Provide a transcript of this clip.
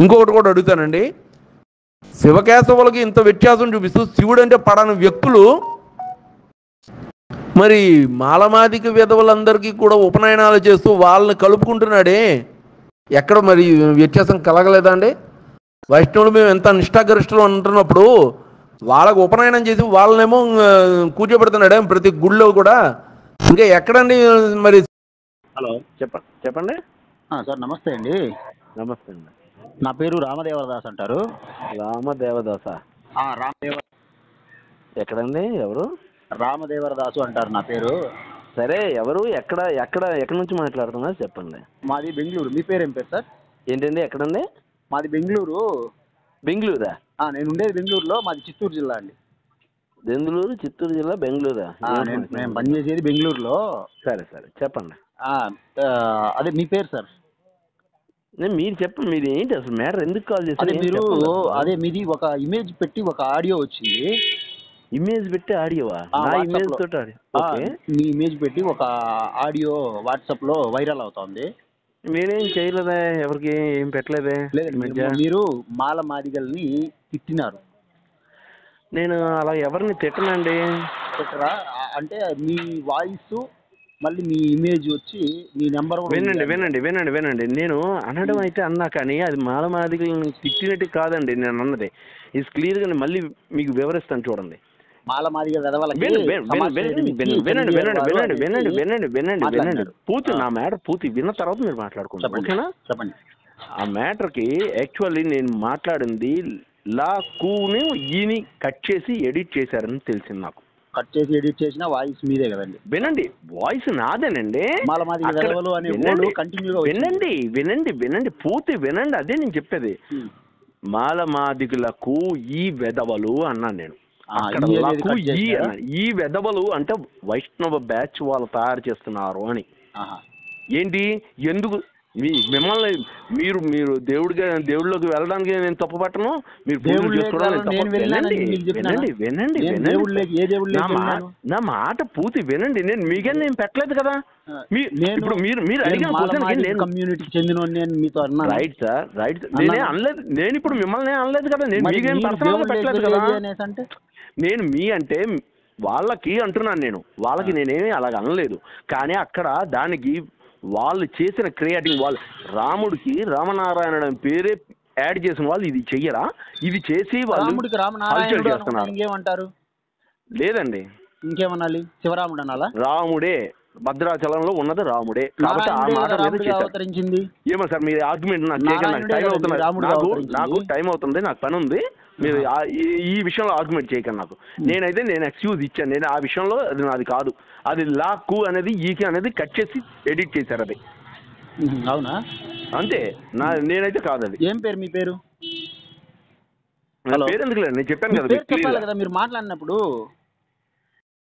ఇంకొకటి కూడా అడుగుతానండి, శివకేశవులకి ఇంత వ్యత్యాసం చూపిస్తూ శివుడు అంటే పడని వ్యక్తులు మరి మాలమాదిక విధవులందరికీ కూడా ఉపనయనాలు చేస్తూ వాళ్ళని కలుపుకుంటున్నాడే, ఎక్కడ మరి వ్యత్యాసం కలగలేదా అండి? వైష్ణవులు మేము ఎంత నిష్ఠాగరిష్టలు అంటున్నప్పుడు వాళ్ళకు ఉపనయనం చేసి వాళ్ళనేమో కూర్చోబెడుతున్నాడే ప్రతి గుళ్ళో కూడా. ఇంకా ఎక్కడండి మరి? హలో, చెప్పండి సార్ నమస్తే అండి. నమస్తే అండి. నా పేరు రామదేవదాస్ అంటారు. రామదేవదాస? ఎక్కడండి? ఎవరు? రామదేవరదాసు అంటారు నా పేరు. సరే, ఎవరు? ఎక్కడి నుంచి మాట్లాడుతున్నారు చెప్పండి. మాది బెంగళూరు. మీ పేరు ఏం పేరు సార్? ఏంటండి, ఎక్కడండి? మాది బెంగళూరు. బెంగళూరా? నేను ఉండేది బెంగళూరులో. మాది చిత్తూరు జిల్లా అండి. బెంగళూరు, చిత్తూరు జిల్లా, బెంగళూరా? మేము పనిచేసేది బెంగళూరులో. సరే చెప్పండి. అదే మీ పేరు సార్? మీరు చెప్పండి, మీరు ఏంటి అసలు మ్యాటర్, ఎందుకు కాల్ చేశారు? అదే మీది ఒక ఇమేజ్ పెట్టి ఒక ఆడియో వచ్చింది. ఇమేజ్ పెట్టి ఆడియోవా? ఇమేజ్ తోటి ఆడియో? మీ ఇమేజ్ పెట్టి ఒక ఆడియో వాట్సాప్ లో వైరల్ అవుతోంది. మీరేం చేయలేదా? ఎవరికి ఏం పెట్టలేదే? మీరు మాల మాదిగల్ని తిట్టినారు. నేను అలా ఎవరిని తిట్టనండి. తిట్టరా? అంటే మీ వాయిస్ మళ్ళీ మీ ఇమేజ్ వచ్చి మీ నెంబర్. వినండి. నేను అనడం అయితే అన్నా, కానీ అది మాలమాదిగల్ని తిట్టినట్టు కాదండి నేను అన్నది. ఇది క్లియర్గా మళ్ళీ మీకు వివరిస్తాను చూడండి. వినండి. పూర్తి నా మ్యాటర్ పూర్తి విన్న తర్వాత మీరు మాట్లాడుకుంటారు, ఓకేనా? చెప్పండి. ఆ మ్యాటర్కి యాక్చువల్లీ నేను మాట్లాడింది లా కూని ఈని కట్ చేసి ఎడిట్ చేశారని తెలిసింది నాకు. కట్ చేసి ఎడిట్ చేసిన వాయిస్ మీదే కదండి? వినండి, వాయిస్ నాదేనండి. వినండి పూర్తి వినండి. అదే నేను చెప్పేది. మాలమాదిగులకు ఈ వెధవలు అన్నాను నేను. ఈ వెధవలు అంటే వైష్ణవ బ్యాచ్ వాళ్ళు తయారు చేస్తున్నారు అని. ఏంటి, ఎందుకు మిమ్మల్ని మీరు దేవుడిలోకి వెళ్ళడానికి నేను తప్పు పట్టను. మీరు నా మాట పూర్తి వినండి. నేను మీకని నేను పెట్టలేదు కదా. ఇప్పుడు మీరు అడిగిన కమ్యూనిటీకి చెందిన మీతో రైట్ సార్, రైట్. నేనే అనలేదు, నేను ఇప్పుడు మిమ్మల్ని అనలేదు కదా. నేను మీకేం పర్సనల్గా పెట్టలేదు కదా. నేను మీ అంటే వాళ్ళకి అంటున్నాను, నేను వాళ్ళకి నేనేమి అలాగ అనలేదు. కానీ అక్కడ దానికి వాళ్ళు చేసిన క్రియేటింగ్, వాళ్ళు రాముడికి రామనారాయణ పేరే యాడ్ చేసిన వాళ్ళు ఇది చెయ్యరా? ఇది చేసి వాళ్ళు చేస్తున్నారు. లేదండి, ఇంకేమనాలి? శివరాముడు అనాలా? రాముడే, భద్రాచలంలో ఉన్నది రాముడే. కాబట్టి ఆ మాట అవతరించింది. ఏమో సార్, మీరు ఆర్గ్యుమెంట్ నాకు టైం అవుతుంది, నాకు టైం అవుతుంది, నాకు పని ఉంది. మీరు ఈ విషయంలో ఆర్గ్యుమెంట్ చేయకండి నాకు. నేను ఎక్స్క్యూజ్ ఇచ్చాను. నేను ఆ విషయంలో అది నాది కాదు. అది లాక్కు అనేది ఈకి అనేది కట్ చేసి ఎడిట్ చేశారు. అది అవునా? అంతే. నేనైతే కాదు. అది ఏం పేరు? మీ పేరు? పేరు ఎందుకు లేదు, నేను చెప్పాను కదా. మీరు మాట్లాడినప్పుడు